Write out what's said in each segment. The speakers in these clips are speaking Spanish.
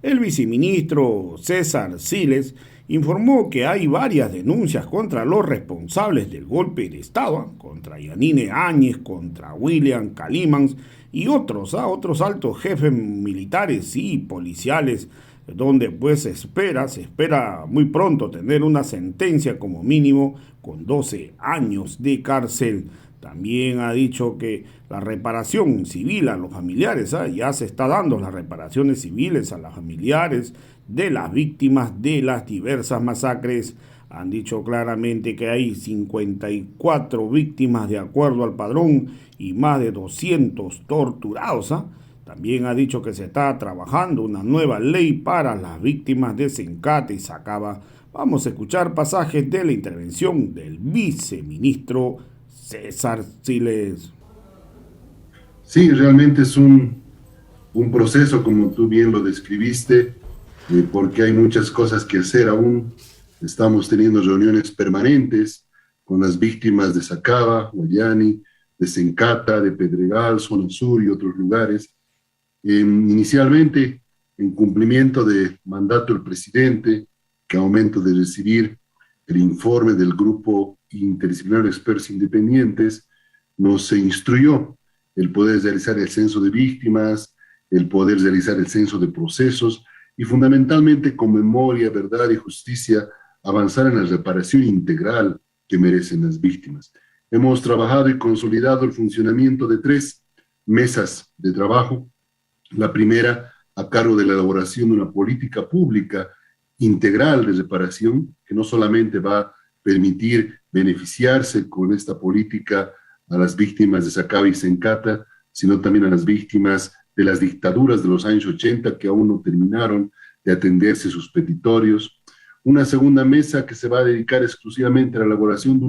El viceministro César Siles informó que hay varias denuncias contra los responsables del golpe de Estado, contra Yanine Áñez, contra William Calimans y otros altos jefes militares y policiales, donde pues se espera muy pronto tener una sentencia como mínimo con 12 años de cárcel. También ha dicho que la reparación civil a los familiares, ya se está dando las reparaciones civiles a los familiares de las víctimas de las diversas masacres. Han dicho claramente que hay 54 víctimas de acuerdo al padrón y más de 200 torturados. También ha dicho que se está trabajando una nueva ley para las víctimas de Sencate y Sacaba. Vamos a escuchar pasajes de la intervención del viceministro César Siles. Sí, realmente es un proceso, como tú bien lo describiste, porque hay muchas cosas que hacer aún. Estamos teniendo reuniones permanentes con las víctimas de Sacaba, Guayani, de Sencata, de Pedregal, Zona Sur y otros lugares. Inicialmente, en cumplimiento de mandato del presidente, que a momento de recibir el informe del grupo interdisciplinario de expertos independientes, nos instruyó el poder realizar el censo de víctimas, el poder realizar el censo de procesos y fundamentalmente con memoria, verdad y justicia avanzar en la reparación integral que merecen las víctimas. Hemos trabajado y consolidado el funcionamiento de 3 mesas de trabajo. La primera a cargo de la elaboración de una política pública integral de reparación, que no solamente va a permitir beneficiarse con esta política a las víctimas de Sacaba y Sencata, sino también a las víctimas de las dictaduras de los años 80 que aún no terminaron de atenderse sus petitorios. Una segunda mesa que se va a dedicar exclusivamente a la elaboración de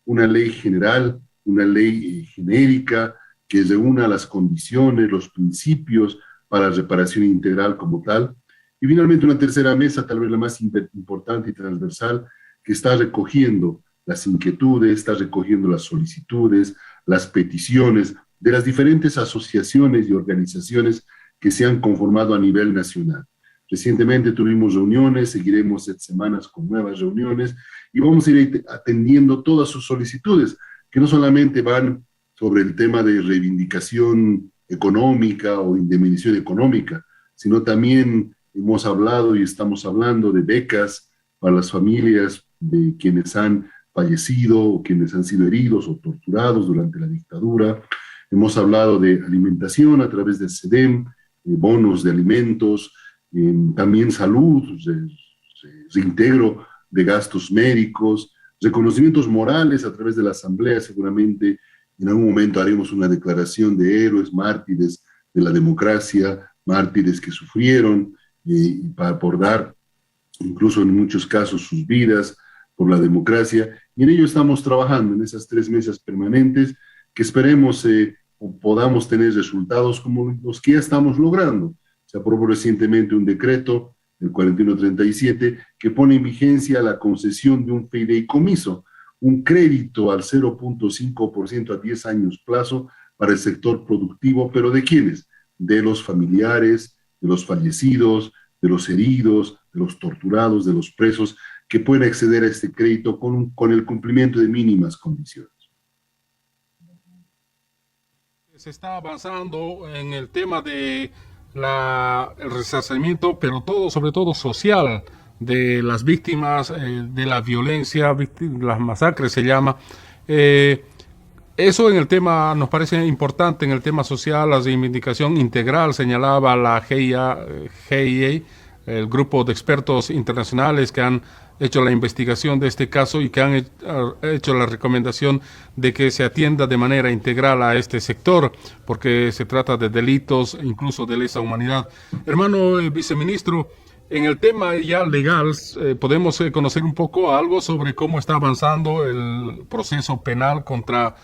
una ley general, una ley genérica que reúna las condiciones, los principios para la reparación integral como tal. Y finalmente una tercera mesa, tal vez la más importante y transversal, que está recogiendo las inquietudes, está recogiendo las solicitudes, las peticiones de las diferentes asociaciones y organizaciones que se han conformado a nivel nacional. Recientemente tuvimos reuniones, seguiremos estas semanas con nuevas reuniones y vamos a ir atendiendo todas sus solicitudes, que no solamente van sobre el tema de reivindicación económica o indemnización económica, sino también hemos hablado y estamos hablando de becas para las familias de quienes han fallecido o quienes han sido heridos o torturados durante la dictadura. Hemos hablado de alimentación a través del SEDEM, bonos de alimentos, también salud, reintegro de gastos médicos, reconocimientos morales a través de la Asamblea. Seguramente en algún momento haremos una declaración de héroes, mártires de la democracia, mártires que sufrieron por dar, incluso en muchos casos, sus vidas por la democracia. Y en ello estamos trabajando en esas 3 mesas permanentes que esperemos podamos tener resultados como los que ya estamos logrando. Se aprobó recientemente un decreto, el 4137, que pone en vigencia la concesión de un fideicomiso, un crédito al 0.5% a 10 años plazo para el sector productivo, pero ¿de quiénes? De los familiares, de los fallecidos, de los heridos, de los torturados, de los presos, que pueden acceder a este crédito con el cumplimiento de mínimas condiciones. Se está avanzando en el tema de el resarcimiento, pero todo, sobre todo social, de las víctimas de la violencia, las masacres se llama. Eso en el tema nos parece importante, en el tema social, la reivindicación integral, señalaba la GIA, el grupo de expertos internacionales que han hecho la investigación de este caso y que han hecho la recomendación de que se atienda de manera integral a este sector, porque se trata de delitos, incluso de lesa humanidad. Hermano viceministro, en el tema ya legal, podemos conocer un poco algo sobre cómo está avanzando el proceso penal contra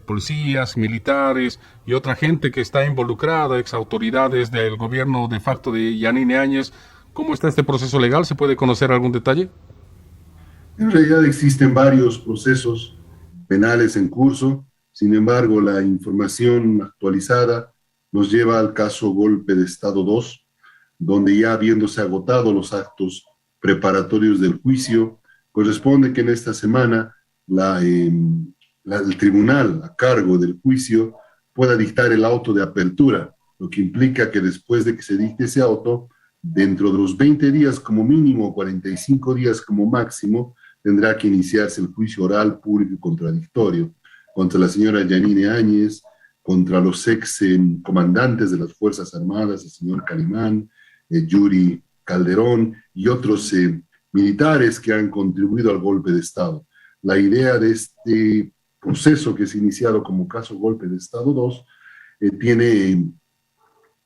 policías, militares y otra gente que está involucrada, ex autoridades del gobierno de facto de Yanine Áñez. ¿Cómo está este proceso legal? ¿Se puede conocer algún detalle? En realidad existen varios procesos penales en curso. Sin embargo, la información actualizada nos lleva al caso Golpe de Estado 2, donde ya habiéndose agotado los actos preparatorios del juicio, corresponde que en esta semana el tribunal a cargo del juicio pueda dictar el auto de apertura, lo que implica que después de que se dicte ese auto, dentro de los 20 días como mínimo, 45 días como máximo, tendrá que iniciarse el juicio oral, público y contradictorio contra la señora Yanine Áñez, contra los ex comandantes de las Fuerzas Armadas, el señor Calimán, Yuri Calderón y otros militares que han contribuido al golpe de Estado. La idea de este proceso que se ha iniciado como caso golpe de Estado 2 tiene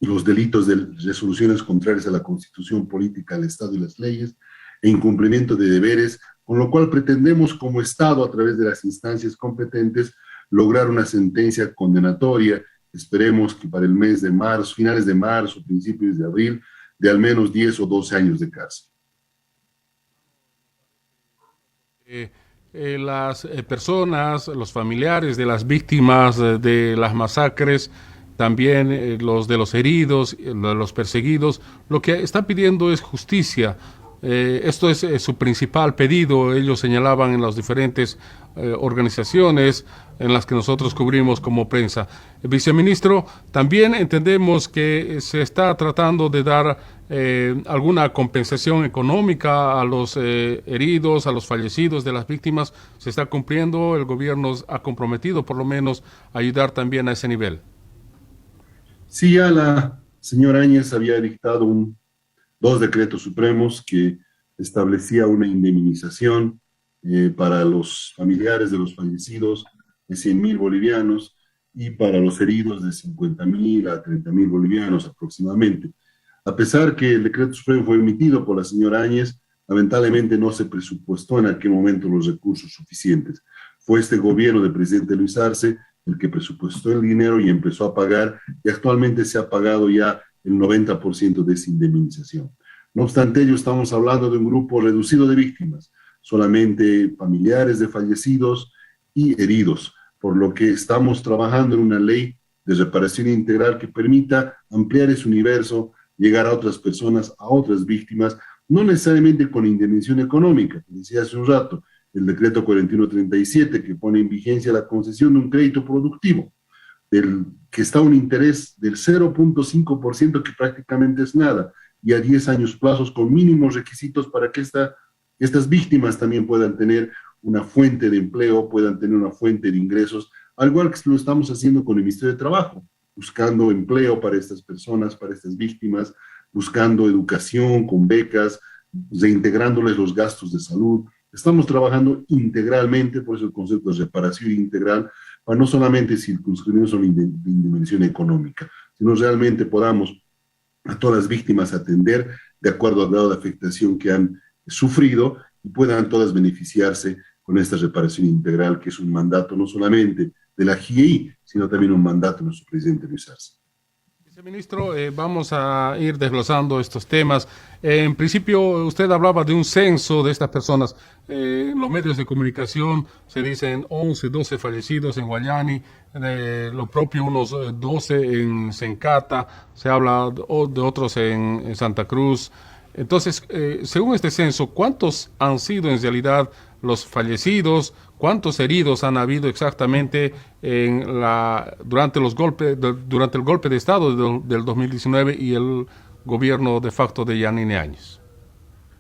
los delitos de resoluciones contrarias a la Constitución política del Estado y las leyes e incumplimiento de deberes, con lo cual pretendemos como Estado, a través de las instancias competentes, lograr una sentencia condenatoria, esperemos que para el mes de marzo, finales de marzo, principios de abril, de al menos 10 o 12 años de cárcel. Las personas, los familiares de las víctimas de las masacres, también los de los heridos, de los perseguidos, lo que están pidiendo es justicia. Esto es su principal pedido. Ellos señalaban en las diferentes organizaciones en las que nosotros cubrimos como prensa. Viceministro, también entendemos que se está tratando de dar alguna compensación económica a los heridos, a los fallecidos de las víctimas. ¿Se está cumpliendo? ¿El gobierno ha comprometido por lo menos a ayudar también a ese nivel? Sí, ya la señora Áñez había dictado dos decretos supremos que establecía una indemnización para los familiares de los fallecidos de 100.000 bolivianos y para los heridos de 50.000 a 30.000 bolivianos aproximadamente. A pesar que el decreto supremo fue emitido por la señora Áñez, lamentablemente no se presupuestó en aquel momento los recursos suficientes. Fue este gobierno del presidente Luis Arce el que presupuestó el dinero y empezó a pagar, y actualmente se ha pagado ya el 90% de esa indemnización. No obstante ello, estamos hablando de un grupo reducido de víctimas, solamente familiares de fallecidos y heridos, por lo que estamos trabajando en una ley de reparación integral que permita ampliar ese universo, llegar a otras personas, a otras víctimas, no necesariamente con indemnización económica, como decía hace un rato, el decreto 4137 que pone en vigencia la concesión de un crédito productivo, que está a un interés del 0.5%, que prácticamente es nada, y a 10 años plazos con mínimos requisitos para que estas víctimas también puedan tener una fuente de empleo, puedan tener una fuente de ingresos, al igual que lo estamos haciendo con el Ministerio de Trabajo, buscando empleo para estas personas, para estas víctimas, buscando educación con becas, reintegrándoles los gastos de salud. Estamos trabajando integralmente, por eso el concepto de reparación integral, para no solamente circunscribirnos a la indemnización económica, sino realmente podamos a todas las víctimas atender de acuerdo al grado de afectación que han sufrido y puedan todas beneficiarse con esta reparación integral, que es un mandato no solamente de la GIEI, sino también un mandato de nuestro presidente Luis Arce. Viceministro, vamos a ir desglosando estos temas. En principio, usted hablaba de un censo de estas personas. En los medios de comunicación se dicen 11, 12 fallecidos en Guayani, lo propio unos 12 en Sencata, se habla de otros en Santa Cruz. Entonces, según este censo, ¿cuántos han sido en realidad los fallecidos? ¿Cuántos heridos han habido exactamente durante el golpe de Estado del 2019 y el gobierno de facto de Yanine Áñez?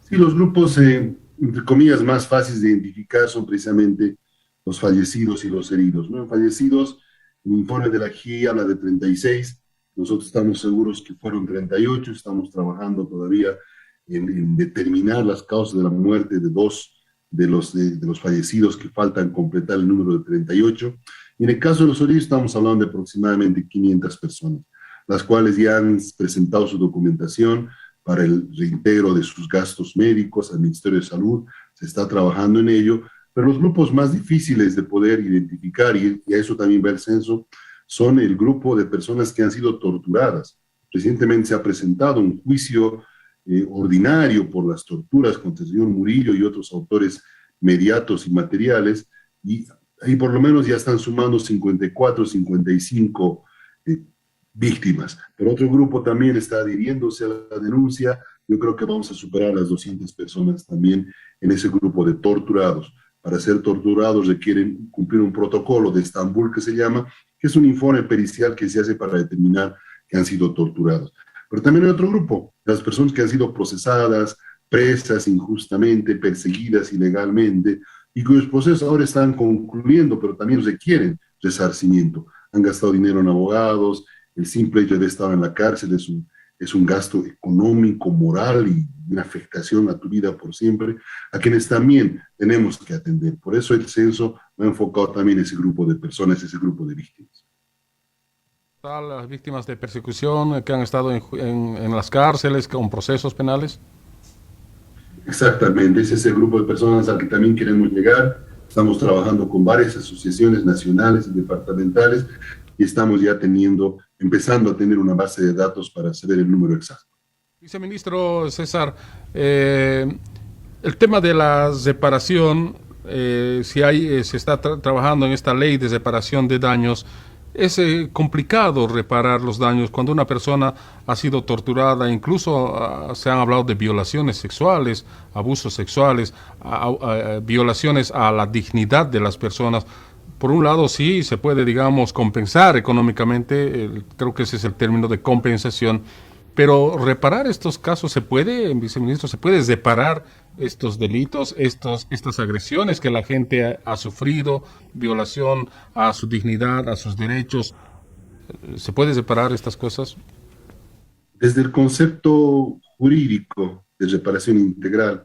Sí, los grupos, entre comillas, más fáciles de identificar son precisamente los fallecidos y los heridos, ¿no? Fallecidos, el informe de la GIEI habla de 36, nosotros estamos seguros que fueron 38, estamos trabajando todavía en determinar las causas de la muerte de dos de los fallecidos que faltan completar el número de 38. Y en el caso de los heridos estamos hablando de aproximadamente 500 personas, las cuales ya han presentado su documentación para el reintegro de sus gastos médicos al Ministerio de Salud, se está trabajando en ello, pero los grupos más difíciles de poder identificar, y a eso también va el censo, son el grupo de personas que han sido torturadas. Recientemente se ha presentado un juicio ordinario por las torturas contra el señor Murillo y otros autores mediatos y materiales, y ahí por lo menos ya están sumando 54, 55 víctimas. Pero otro grupo también está adhiriéndose a la denuncia. Yo creo que vamos a superar las 200 personas también en ese grupo de torturados. Para ser torturados requieren cumplir un protocolo de Estambul que se llama, que es un informe pericial que se hace para determinar que han sido torturados. Pero también hay otro grupo, las personas que han sido procesadas, presas injustamente, perseguidas ilegalmente, y cuyos procesos ahora están concluyendo, pero también requieren resarcimiento. Han gastado dinero en abogados, el simple hecho de estar en la cárcel es un gasto económico, moral y una afectación a tu vida por siempre, a quienes también tenemos que atender. Por eso el censo ha enfocado también ese grupo de personas, ese grupo de víctimas. Las víctimas de persecución que han estado en las cárceles con procesos penales. Exactamente, ese es el grupo de personas al que también queremos llegar. Estamos trabajando con varias asociaciones nacionales y departamentales y estamos ya empezando a tener una base de datos para saber el número exacto. Viceministro César, el tema de la reparación, se está trabajando en esta ley de reparación de daños. Es complicado reparar los daños cuando una persona ha sido torturada, incluso se han hablado de violaciones sexuales, abusos sexuales, violaciones a la dignidad de las personas. Por un lado sí se puede, digamos, compensar económicamente, creo que ese es el término de compensación, pero reparar estos casos se puede, viceministro, se puede reparar estos delitos, estas agresiones que la gente ha sufrido, violación a su dignidad, a sus derechos. ¿Se puede reparar estas cosas? Desde el concepto jurídico de reparación integral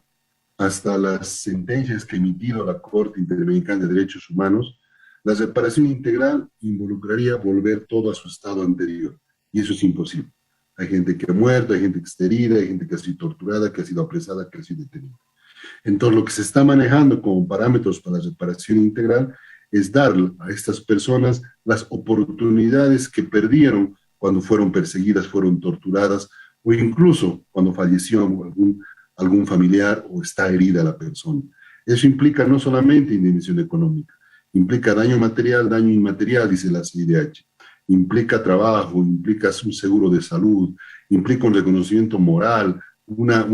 hasta las sentencias que ha emitido la Corte Interamericana de Derechos Humanos, la reparación integral involucraría volver todo a su estado anterior, y eso es imposible. Hay gente que ha muerto, hay gente que está herida, hay gente que ha sido torturada, que ha sido apresada, que ha sido detenida. Entonces, lo que se está manejando como parámetros para la reparación integral es dar a estas personas las oportunidades que perdieron cuando fueron perseguidas, fueron torturadas, o incluso cuando falleció algún familiar o está herida la persona. Eso implica no solamente indemnización económica, implica daño material, daño inmaterial, dice la CIDH, implica trabajo, implica un seguro de salud, implica un reconocimiento moral, una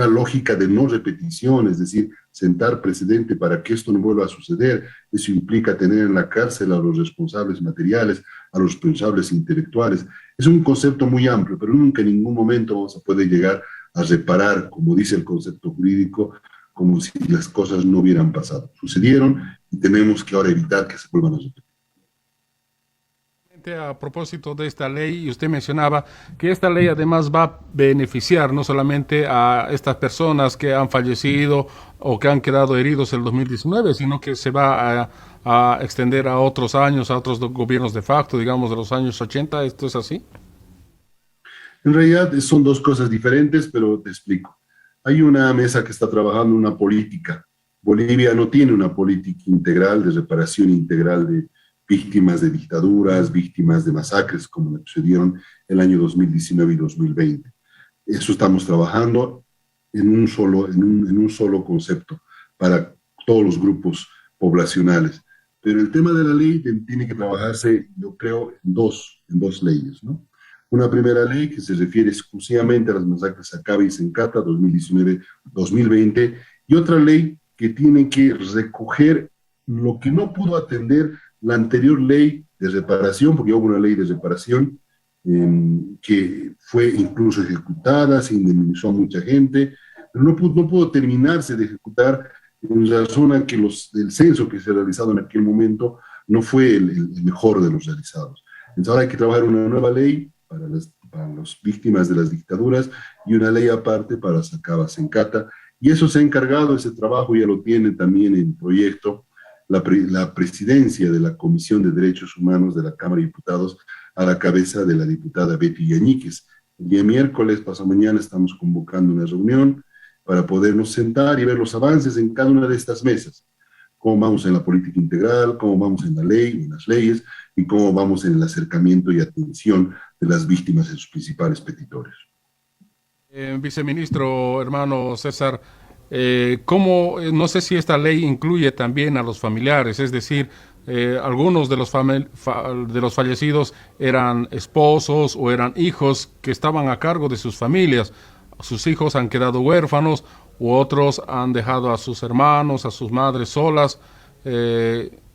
lógica de no repetición, es decir, sentar precedente para que esto no vuelva a suceder. Eso implica tener en la cárcel a los responsables materiales, a los responsables intelectuales. Es un concepto muy amplio, pero nunca en ningún momento vamos a poder llegar a reparar, como dice el concepto jurídico, como si las cosas no hubieran pasado. Sucedieron y tenemos que ahora evitar que se vuelvan a repetir. A propósito de esta ley, y usted mencionaba que esta ley además va a beneficiar no solamente a estas personas que han fallecido o que han quedado heridos en el 2019, sino que se va a extender a otros años, a otros gobiernos de facto, digamos de los años 80. ¿Esto es así? En realidad son dos cosas diferentes, pero te explico. Hay una mesa que está trabajando una política. Bolivia no tiene una política integral de reparación integral de víctimas de dictaduras, víctimas de masacres, como le sucedieron el año 2019 y 2020. Eso estamos trabajando en un solo concepto para todos los grupos poblacionales. Pero el tema de la ley tiene que trabajarse, yo creo, en dos leyes, ¿no? Una primera ley que se refiere exclusivamente a las masacres Sacaba y Sencata 2019-2020, y otra ley que tiene que recoger lo que no pudo atender la anterior ley de reparación, porque hubo una ley de reparación que fue incluso ejecutada, se indemnizó a mucha gente, pero no pudo terminarse de ejecutar en razón a que el censo que se ha realizado en aquel momento no fue el mejor de los realizados. Entonces ahora hay que trabajar una nueva ley para las víctimas de las dictaduras y una ley aparte para Sacaba Sencata, y eso se ha encargado, ese trabajo ya lo tiene también en proyecto la presidencia de la Comisión de Derechos Humanos de la Cámara de Diputados a la cabeza de la diputada Betty Yañíquez. El día miércoles, pasado mañana, estamos convocando una reunión para podernos sentar y ver los avances en cada una de estas mesas. Cómo vamos en la política integral, cómo vamos en la ley, en las leyes, y cómo vamos en el acercamiento y atención de las víctimas y sus principales petitores. Viceministro, hermano César, ¿cómo, no sé si esta ley incluye también a los familiares? Es decir, algunos de de los fallecidos eran esposos o eran hijos que estaban a cargo de sus familias. Sus hijos han quedado huérfanos u otros han dejado a sus hermanos, a sus madres solas,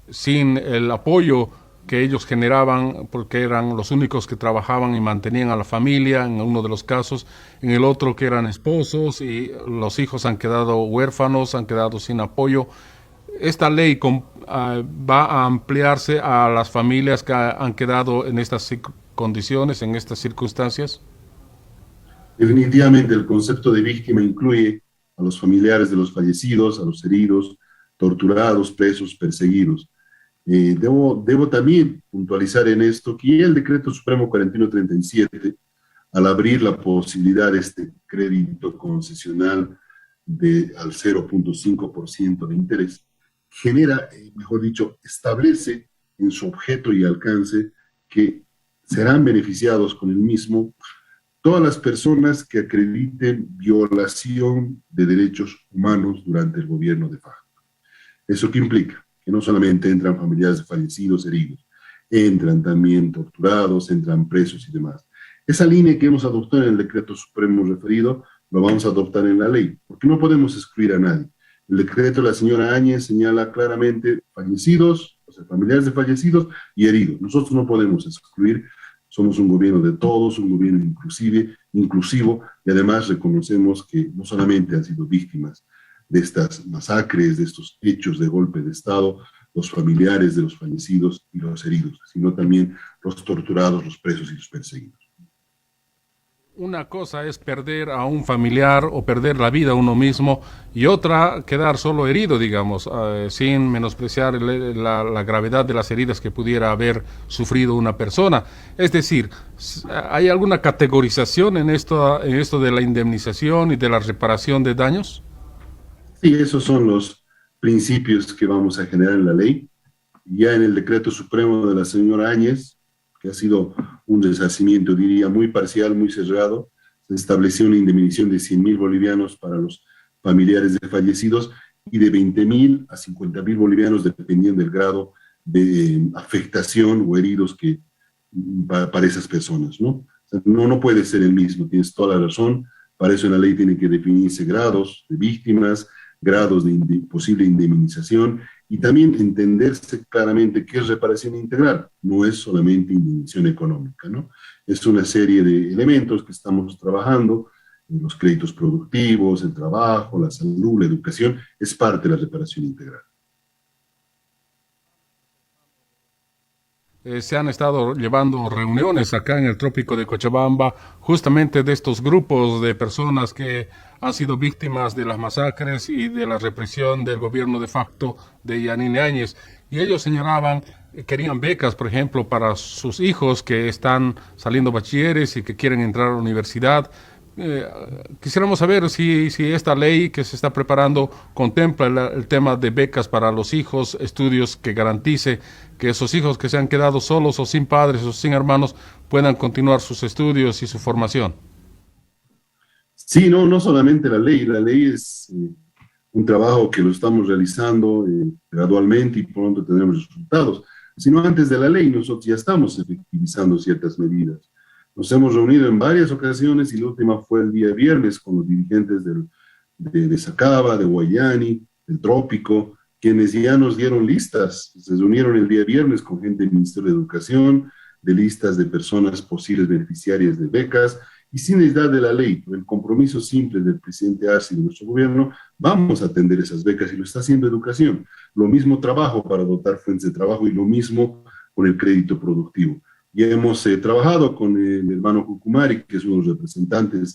sin el apoyo que ellos generaban porque eran los únicos que trabajaban y mantenían a la familia en uno de los casos, en el otro que eran esposos y los hijos han quedado huérfanos, han quedado sin apoyo. ¿Esta ley va a ampliarse a las familias que han quedado en estas condiciones, en estas circunstancias? Definitivamente el concepto de víctima incluye a los familiares de los fallecidos, a los heridos, torturados, presos, perseguidos. Debo también puntualizar en esto que el Decreto Supremo 4137, al abrir la posibilidad de este crédito concesional al 0.5% de interés, genera, mejor dicho, establece en su objeto y alcance que serán beneficiados con el mismo todas las personas que acrediten violación de derechos humanos durante el gobierno de facto. ¿Eso qué implica? Que no solamente entran familiares de fallecidos, heridos, entran también torturados, entran presos y demás. Esa línea que hemos adoptado en el decreto supremo referido, lo vamos a adoptar en la ley, porque no podemos excluir a nadie. El decreto de la señora Áñez señala claramente fallecidos, o sea, familiares de fallecidos y heridos. Nosotros no podemos excluir, somos un gobierno de todos, un gobierno inclusivo, y además reconocemos que no solamente han sido víctimas de estas masacres, de estos hechos de golpe de Estado, los familiares de los fallecidos y los heridos, sino también los torturados, los presos y los perseguidos. Una cosa es perder a un familiar o perder la vida a uno mismo y otra quedar solo herido, digamos, sin menospreciar la gravedad de las heridas que pudiera haber sufrido una persona. Es decir, ¿hay alguna categorización en esto de la indemnización y de la reparación de daños? Sí, esos son los principios que vamos a generar en la ley. Ya en el decreto supremo de la señora Áñez, que ha sido un resarcimiento, diría, muy parcial, muy cerrado, se estableció una indemnización de 100.000 bolivianos para los familiares de fallecidos y de 20.000 a 50.000 bolivianos, dependiendo del grado de afectación o heridos que para esas personas, ¿no? O sea, no puede ser el mismo, tienes toda la razón. Para eso en la ley tienen que definirse grados de víctimas, grados de posible indemnización y también entenderse claramente qué es reparación integral. No es solamente indemnización económica, ¿no? Es una serie de elementos que estamos trabajando, los créditos productivos, el trabajo, la salud, la educación, es parte de la reparación integral. Se han estado llevando reuniones acá en el trópico de Cochabamba, justamente de estos grupos de personas que han sido víctimas de las masacres y de la represión del gobierno de facto de Yanine Áñez. Y ellos señalaban, querían becas, por ejemplo, para sus hijos que están saliendo bachilleres y que quieren entrar a la universidad. Quisiéramos saber si esta ley que se está preparando contempla el tema de becas para los hijos, estudios que garantice que esos hijos que se han quedado solos o sin padres o sin hermanos puedan continuar sus estudios y su formación. Sí, no solamente la ley es un trabajo que lo estamos realizando gradualmente y pronto tendremos resultados, sino antes de la ley nosotros ya estamos efectivizando ciertas medidas. Nos hemos reunido en varias ocasiones y la última fue el día viernes con los dirigentes de Sacaba, de Guayani, del Trópico, quienes ya nos dieron listas. Se reunieron el día viernes con gente del Ministerio de Educación, de listas de personas posibles beneficiarias de becas, y sin necesidad de la ley, por el compromiso simple del presidente Arce y de nuestro gobierno, vamos a atender esas becas y lo está haciendo Educación. Lo mismo trabajo para dotar fuentes de trabajo y lo mismo con el crédito productivo. Ya hemos trabajado con el hermano Cucumari, que es uno de los representantes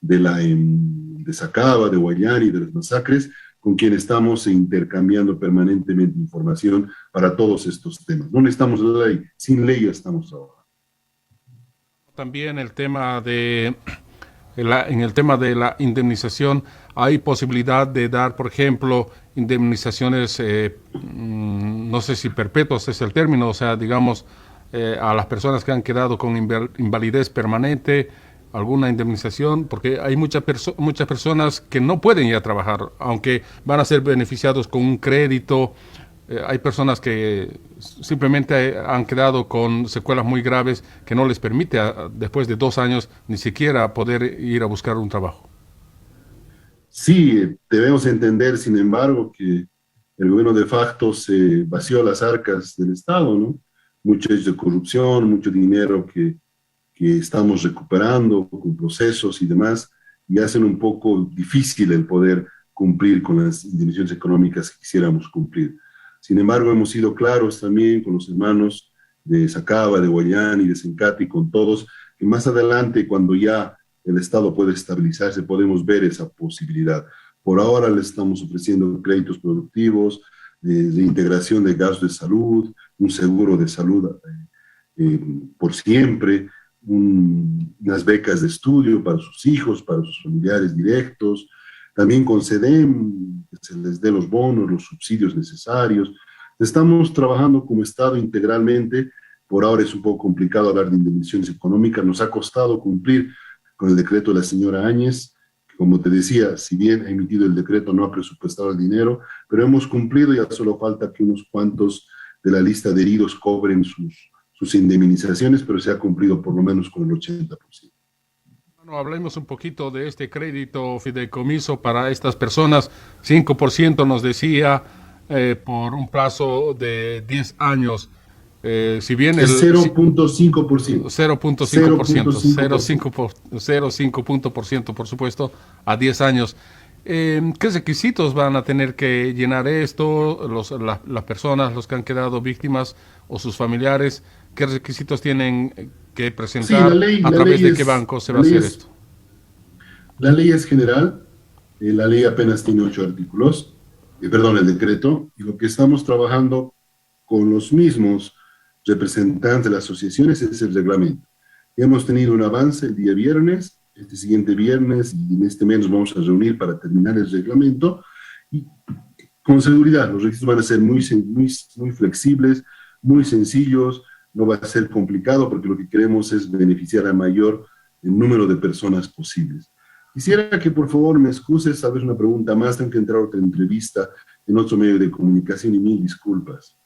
de Sacaba, de Guayani, de las masacres, con quien estamos intercambiando permanentemente información para todos estos temas. No necesitamos la ley, sin ley ya estamos trabajando. También en el tema de la indemnización, hay posibilidad de dar, por ejemplo, indemnizaciones, no sé si perpetuas es el término, o sea, digamos, a las personas que han quedado con invalidez permanente, alguna indemnización, porque hay muchas personas que no pueden ya trabajar, aunque van a ser beneficiados con un crédito. hay personas que simplemente han quedado con secuelas muy graves que no les permite después de 2 años ni siquiera poder ir a buscar un trabajo. Sí, debemos entender, sin embargo, que el gobierno de facto se vació las arcas del Estado, ¿no? Mucho hecho de corrupción, mucho dinero que estamos recuperando con procesos y demás, y hacen un poco difícil el poder cumplir con las indemnizaciones económicas que quisiéramos cumplir. Sin embargo, hemos sido claros también con los hermanos de Sacaba, de Guayán y de Sencati, con todos, que más adelante, cuando ya el Estado puede estabilizarse, podemos ver esa posibilidad. Por ahora le estamos ofreciendo créditos productivos, de integración de gastos de salud, un seguro de salud por siempre, unas becas de estudio para sus hijos, para sus familiares directos, también con CEDEM, que se les dé los bonos, los subsidios necesarios. Estamos trabajando como Estado integralmente. Por ahora es un poco complicado hablar de indemnizaciones económicas. Nos ha costado cumplir con el decreto de la señora Áñez, que como te decía, si bien ha emitido el decreto, no ha presupuestado el dinero, pero hemos cumplido, ya solo falta que unos cuantos de la lista de heridos cobren sus indemnizaciones, pero se ha cumplido por lo menos con el 80%. Bueno, hablemos un poquito de este crédito fideicomiso para estas personas. 5% nos decía por un plazo de 10 años. Si bien el Es 0.5%. 0.5%, 0.5%, por supuesto, a 10 años. ¿Qué requisitos van a tener que llenar esto, las personas, los que han quedado víctimas o sus familiares? ¿Qué requisitos tienen que presentar? ¿A través de qué banco se va a hacer esto? La ley es general, la ley apenas tiene 8 artículos, perdón, el decreto, y lo que estamos trabajando con los mismos representantes de las asociaciones es el reglamento. Hemos tenido un avance el día viernes, este siguiente viernes y en este mes nos vamos a reunir para terminar el reglamento y con seguridad los requisitos van a ser muy flexibles, muy sencillos, no va a ser complicado porque lo que queremos es beneficiar a mayor número de personas posibles. Quisiera que por favor me excuses, sabes una pregunta más, tengo que entrar a otra entrevista en otro medio de comunicación y mil disculpas.